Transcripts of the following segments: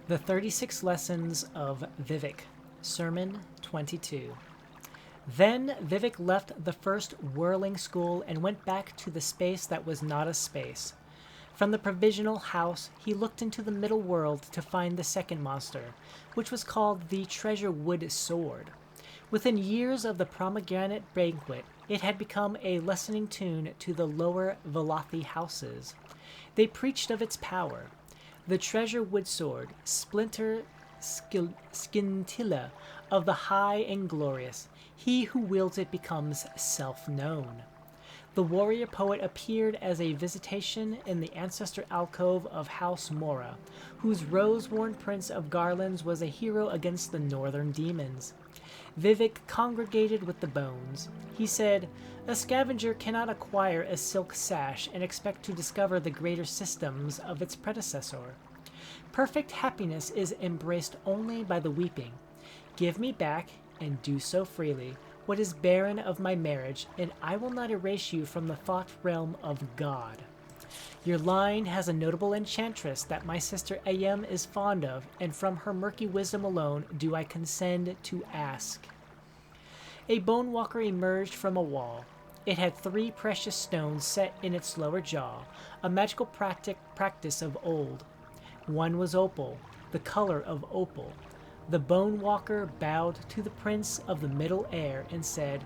The 36 Lessons of Vivec Sermon 22. Then Vivec left the first whirling school and went back to the space that was not a space. From the provisional house, he looked into the middle world to find the second monster, which was called the Treasure Wood Sword. Within years of the pomegranate banquet, it had become a lessening tune to the lower Velothi houses. They preached of its power. The treasure wood sword, splinter scintilla of the high and glorious, he who wields it becomes self-known. The warrior poet appeared as a visitation in the ancestor alcove of House Mora, whose rose-worn prince of garlands was a hero against the northern demons. Vivec congregated with the bones. He said, "A scavenger cannot acquire a silk sash and expect to discover the greater systems of its predecessor. Perfect happiness is embraced only by the weeping. Give me back, and do so freely, what is barren of my marriage, and I will not erase you from the thought realm of God. Your line has a notable enchantress that my sister Ayem is fond of, and from her murky wisdom alone do I consent to ask." A bone walker emerged from a wall. It had 3 precious stones set in its lower jaw, a magical practice of old. One was opal, the color of opal. The bone walker bowed to the prince of the middle air and said,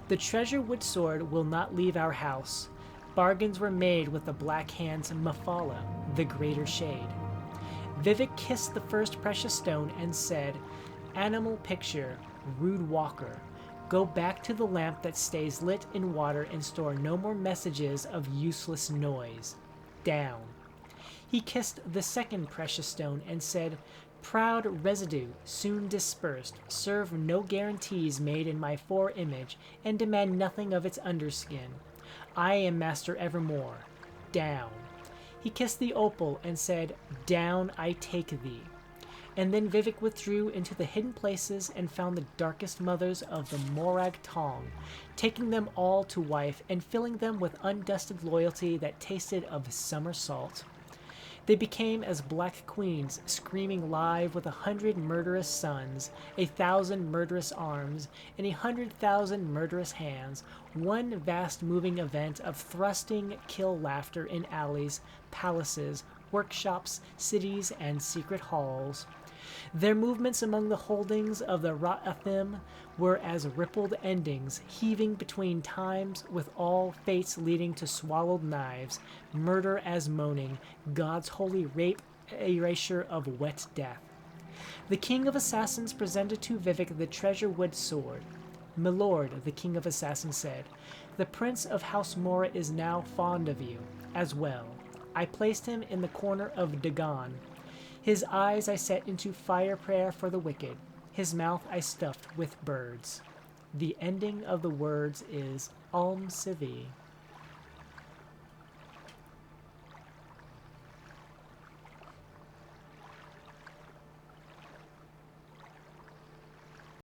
"The treasure wood sword will not leave our house. Bargains were made with the Black Hand's Mephala, the greater shade." Vivec kissed the first precious stone and said, "Animal picture, rude walker, go back to the lamp that stays lit in water and store no more messages of useless noise. Down." He kissed the second precious stone and said, "Proud residue, soon dispersed, serve no guarantees made in my fore-image, and demand nothing of its underskin. I am master evermore. Down." He kissed the opal and said, "Down I take thee." And then Vivec withdrew into the hidden places and found the darkest mothers of the Morag Tong, taking them all to wife and filling them with undusted loyalty that tasted of summer salt. They became as black queens, screaming live with 100 murderous sons, 1,000 murderous arms, and 100,000 murderous hands, one vast moving event of thrusting kill laughter in alleys, palaces, workshops, cities, and secret halls. Their movements among the holdings of the Ra'athim were as rippled endings, heaving between times, with all fates leading to swallowed knives, murder as moaning, God's holy rape, erasure of wet death. The king of assassins presented to Vivec the treasure wood sword. "Milord," the king of assassins said, "the prince of House Mora is now fond of you, as well. I placed him in the corner of Dagon. His eyes I set into fire prayer for the wicked. His mouth I stuffed with birds." The ending of the words is Alm Sivi.